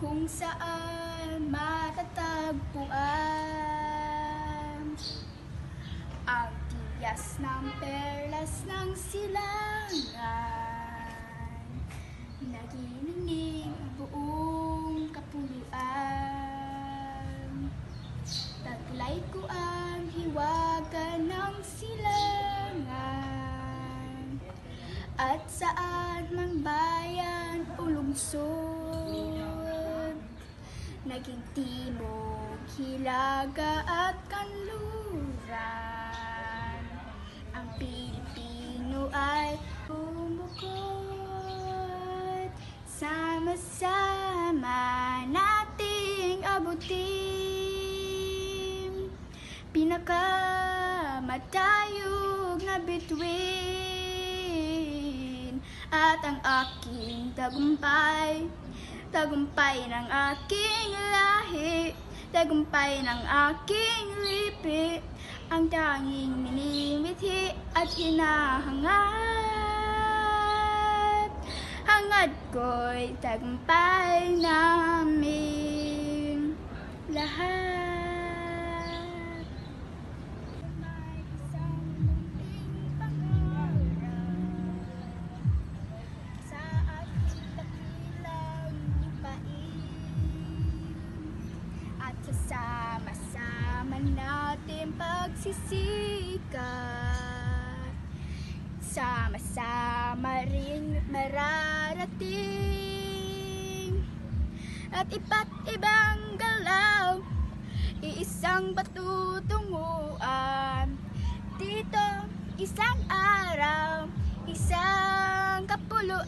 kung saan matatagpuan ang tiyas ng perlas ng silangan. Naginingning ang buong kapuluan. Taglay ko ang hiwaga ng silangan, at saan mang bayan o lungsod, naging timog, hilaga at kanluran, ang Pilipino ay bumukod. Sama-sama nating abutin pinakamatayog na bituin, at ang aking tagumpay, tagumpay ng aking lahi, tagumpay ng aking lipi, ang tanging minimithi at hinahangad. Hangad ko'y tagumpay namin lahat. May isang munting pangarap sa ating dakilang lupain, at sasama-sama natin pagsisikap, sama-sama rin mararating, at iba't ibang galaw, iisang patutunguhan. Dito, isang araw, isang kapuluan,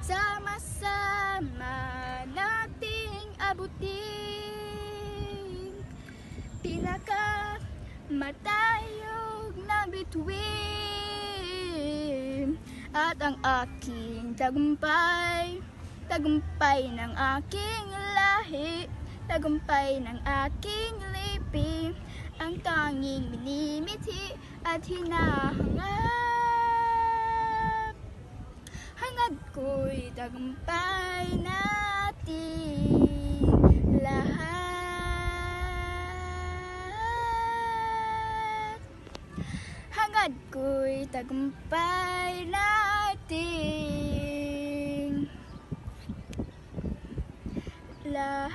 sama-sama nating abutin pinakamatayog na bituin, at ang aking tagumpay, tagumpay ng aking lahi, tagumpay ng aking lipi, ang tanging minimithi at hinahangad. Hangad ko'y tagumpay natin lahat. Hangad ko'y tagumpay natin lahat.